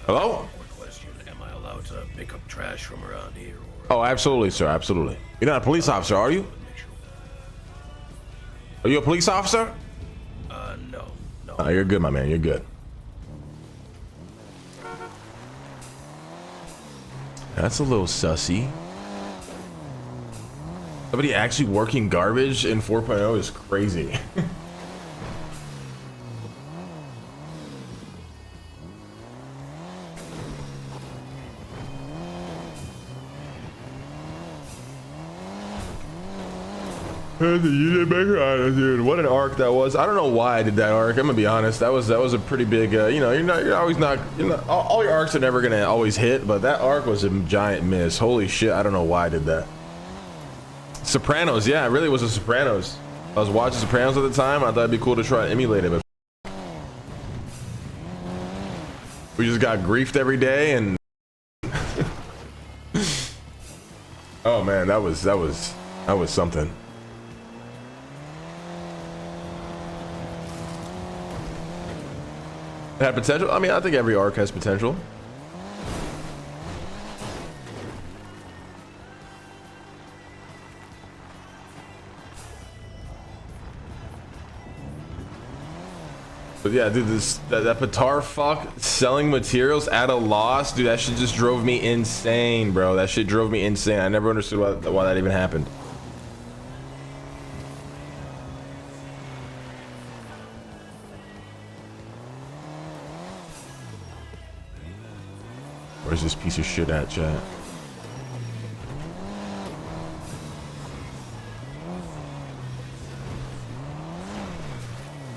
Hello? Question: am I allowed to pick up trash from around here? Oh, absolutely, sir. Absolutely. You're not a police officer, are you? Are you a police officer? No. Oh, you're good, my man. You're good. That's a little sussy. Somebody actually working garbage in 4.0 is crazy. Dude, what an arc that was. I don't know why I did that arc. I'm gonna be honest. That was a pretty big. You know, you're always not. All your arcs are never gonna always hit, but that arc was a giant miss. Holy shit! I don't know why I did that. Sopranos, yeah, it really was a Sopranos. I was watching Sopranos at the time. I thought it'd be cool to try and emulate it, but we just got griefed every day, and oh man, that was something. It had potential. I mean, I think every arc has potential. But yeah, dude, that Patar fuck selling materials at a loss, dude, that shit just drove me insane, bro. That shit drove me insane. I never understood why that even happened. Where's this piece of shit at, chat?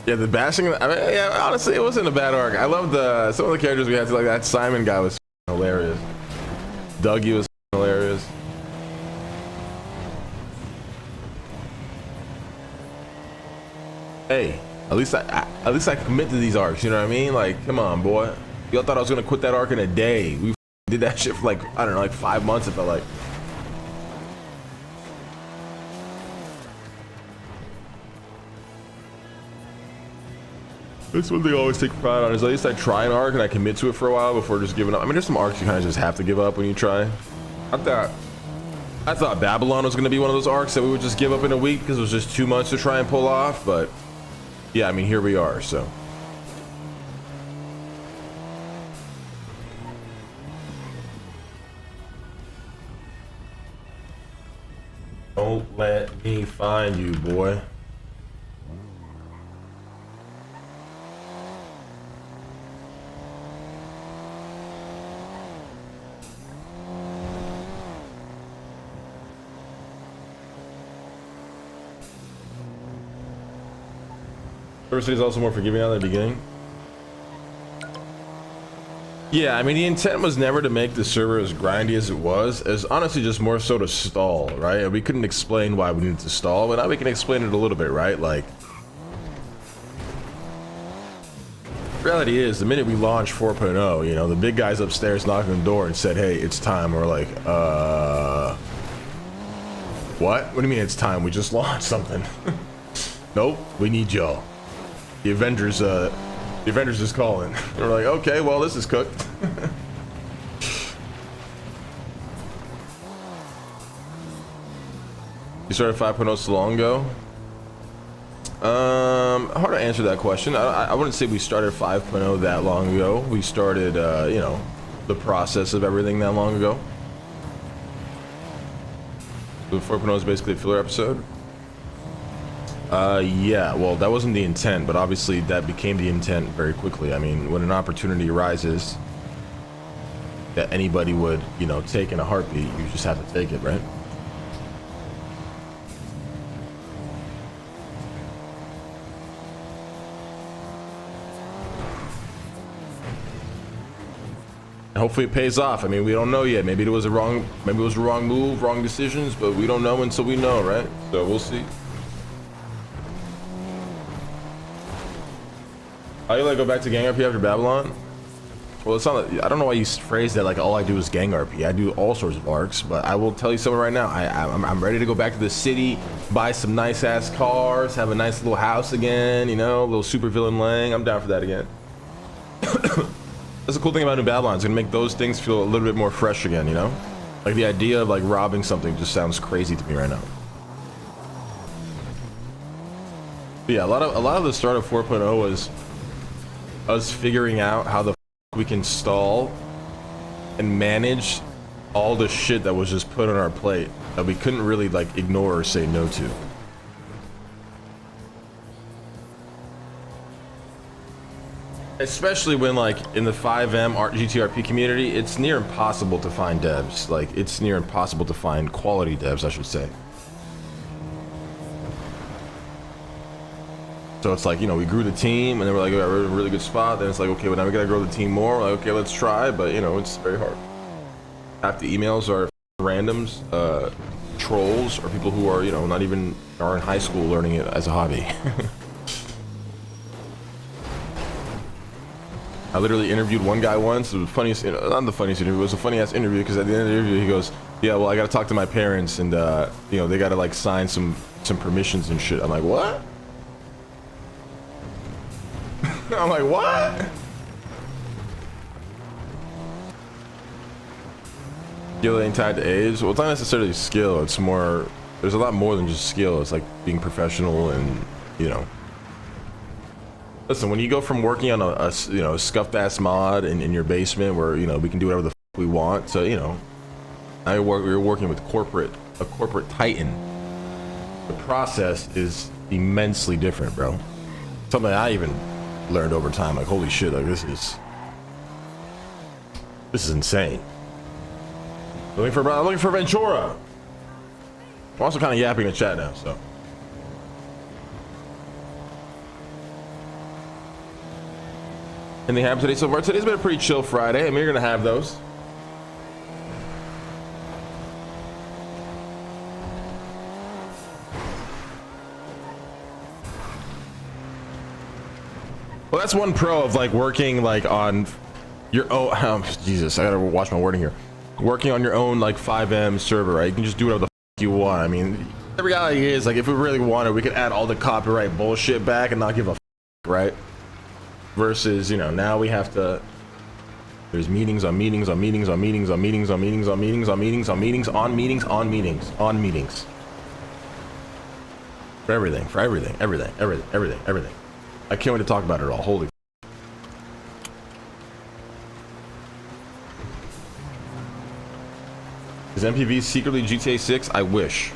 Yeah, the bashing. I mean, yeah, honestly, it wasn't a bad arc. I loved some of the characters we had. Like that Simon guy was hilarious. Dougie was hilarious. Hey, at least I commit to these arcs. You know what I mean? Like, come on, boy. Y'all thought I was gonna quit that arc in a day. We did that shit for like, I don't know, like 5 months. It felt like. That's one thing I always take pride on, is at least I try an arc and I commit to it for a while before just giving up. I mean, there's some arcs you kind of just have to give up when you try. I thought Babylon was going to be one of those arcs that we would just give up in a week because it was just too much to try and pull off. But yeah, I mean, here we are, so. Don't let me find you, boy. Server is also more forgiving now than the beginning. Yeah, I mean, the intent was never to make the server as grindy as it was. It's honestly just more so to stall, right? We couldn't explain why we needed to stall, but now we can explain it a little bit, right? Like, reality is, the minute we launched 4.0, you know, the big guys upstairs knocked on the door and said, hey, it's time. We're like, what? What do you mean it's time? We just launched something. Nope, we need y'all. The Avengers is calling. We're like, okay, well, this is cooked. You started 5.0 so long ago? Hard to answer that question. I wouldn't say we started 5.0 that long ago. We started, you know, the process of everything that long ago. So 4.0 is basically a filler episode. Yeah, well, that wasn't the intent, but obviously that became the intent very quickly. I mean, when an opportunity arises that anybody would, you know, take in a heartbeat, you just have to take it, right? And hopefully it pays off. I mean, we don't know yet. Maybe it was a wrong move, wrong decisions, but we don't know until we know, right? So we'll see. How you like go back to gang RP after Babylon? Well, it's not. I don't know why you phrase that like all I do is gang RP. I do all sorts of arcs, but I will tell you something right now. I'm ready to go back to the city, buy some nice ass cars, have a nice little house again. You know, a little super villain Lang. I'm down for that again. That's the cool thing about New Babylon. It's gonna make those things feel a little bit more fresh again, you know? Like the idea of like robbing something just sounds crazy to me right now. But yeah, a lot of the start of 4.0 was us figuring out how the we can stall and manage all the shit that was just put on our plate that we couldn't really like ignore or say no to. Especially when like in the 5M GTRP community, it's near impossible to find devs. Like it's near impossible to find quality devs, I should say. So it's like, you know, we grew the team and then we're like, we're in a really good spot. Then it's like, okay, well now we gotta grow the team more. Like, okay, let's try, but you know, it's very hard. Half the emails are randoms, trolls, or people who are, you know, not even are in high school learning it as a hobby. I literally interviewed one guy once. It was the funniest, you know, not the funniest interview, it was a funny ass interview because at the end of the interview he goes, yeah, well I gotta talk to my parents and you know, they gotta like sign some permissions and shit. I'm like, what? I'm like, what? Skill ain't tied to age. Well, it's not necessarily skill. It's more, there's a lot more than just skill. It's like being professional and, you know. Listen, when you go from working on a you know, scuffed ass mod in your basement where, you know, we can do whatever the f we want. So, you know, now we're working with a corporate titan. The process is immensely different, bro. Something I even learned over time. Like, holy shit, like this is insane. I'm looking for Ventura. I'm also kind of yapping in the chat now, so. Anything happened today so far? Today's been a pretty chill Friday. I mean, you're gonna have those. Well, that's one pro of like working like on your own. Oh, Jesus, I gotta watch my wording here. Working on your own like 5M server, right? You can just do whatever the f you want. I mean, the reality is like if we really wanted, we could add all the copyright bullshit back and not give a f, right? Versus, you know, now we have to. There's meetings on meetings on meetings on meetings on meetings on meetings on meetings on meetings on meetings on meetings on meetings on meetings. For everything, everything. I can't wait to talk about it all. Holy. Is MPV secretly GTA 6? I wish.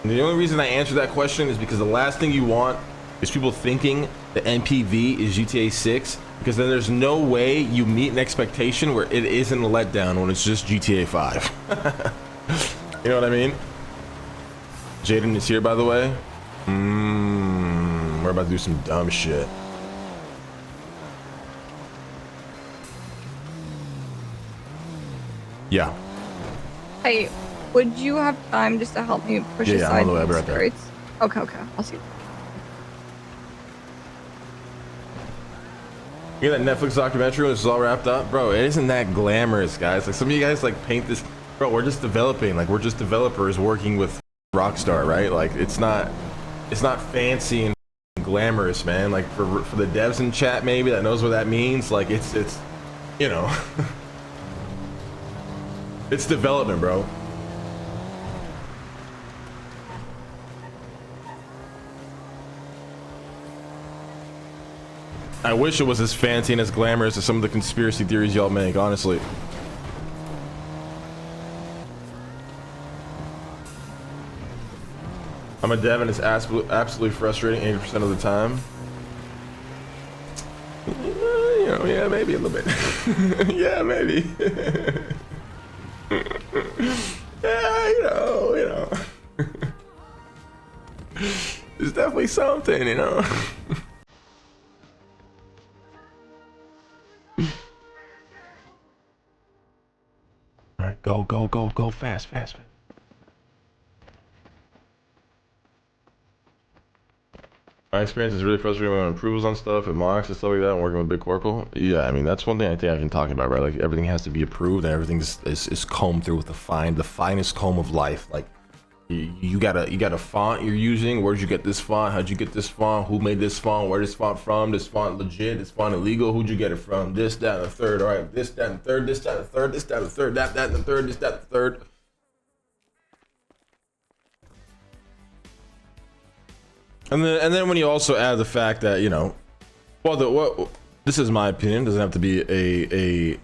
And the only reason I answer that question is because the last thing you want is people thinking that MPV is GTA 6, because then there's no way you meet an expectation where it isn't a letdown when it's just GTA 5. You know what I mean? Jaden is here, by the way. We're about to do some dumb shit. Yeah. Hey, would you have time just to help me push Yeah, aside I'm on the way, these I'll be right there. spirits? Okay, I'll see. You get that Netflix documentary when this is all wrapped up? Bro, it isn't that glamorous, guys. Like some of you guys like paint this, bro, we're just developing, like we're just developers working with Rockstar, right? Like it's not fancy and glamorous, man. Like for the devs in chat maybe that knows what that means, like it's you know, it's development, bro. I wish it was as fancy and as glamorous as some of the conspiracy theories y'all make, honestly. I'm a dev and it's absolutely frustrating 80% of the time. You know, yeah, maybe a little bit. Yeah, maybe. Yeah, you know. It's definitely something, you know. All right, go fast. My experience is really frustrating when approvals on stuff and mocks and stuff like that and working with Big Corporal. Yeah, I mean, that's one thing I think I can talk about, right? Like everything has to be approved and everything is combed through with the finest comb of life. Like You got a font you're using. Where'd you get this font? How'd you get this font? Who made this font? Where this font from? This font legit? This font illegal? Who'd you get it from? This, that, and the third. All right, this, that, and the third. This, that, and the third. This, that, and the third. That, and the third. This, that, and the third. And then when you also add the fact that, you know, well, this is my opinion. Doesn't have to be a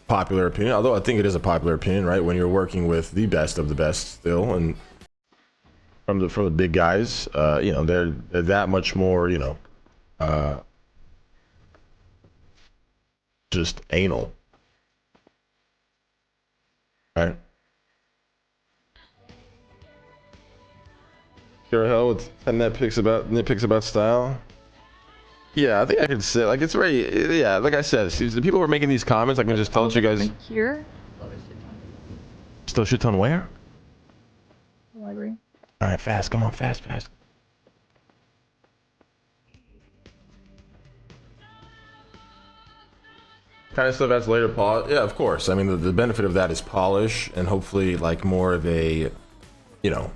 popular opinion, although I think it is a popular opinion, right? When you're working with the best of the best still, and from the big guys, you know, they're that much more, you know, just anal, right? Pure hell with 10 nitpicks about style. Yeah, I think I can say, like, it's very, yeah, like I said, see, the people who are making these comments, I can just tell you guys. Here. Still shit ton where? The library. All right, fast, come on, fast. Kind of stuff that's later polish. Yeah, of course. I mean, the benefit of that is polish and hopefully like more of a, you know,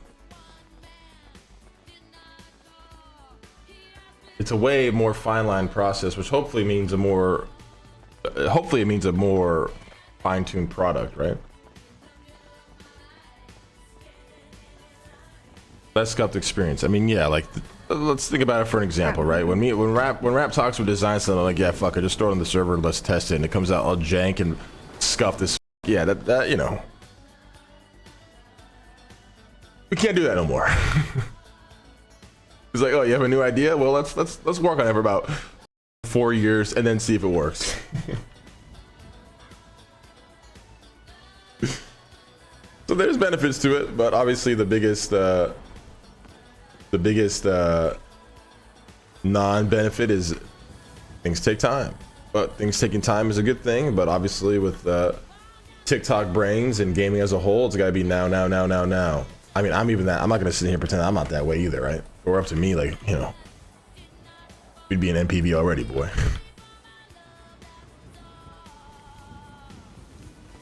it's a way more fine line process, which hopefully means a more, hopefully it means a more fine-tuned product, right? Less scuffed experience. I mean, yeah, like let's think about it for an example, right? When rap talks with design something, like, yeah, fuck it, just throw it on the server and let's test it, and it comes out all jank and scuffed as, yeah, that you know, we can't do that no more. He's like, oh, you have a new idea? Well, let's work on it for about 4 years and then see if it works. So there's benefits to it, but obviously the biggest non-benefit is things take time. But things taking time is a good thing. But obviously with TikTok brains and gaming as a whole, it's got to be now. I mean, I'm not gonna sit here and pretend I'm not that way either, right? Or up to me, like, you know, we'd be an MPV already, boy.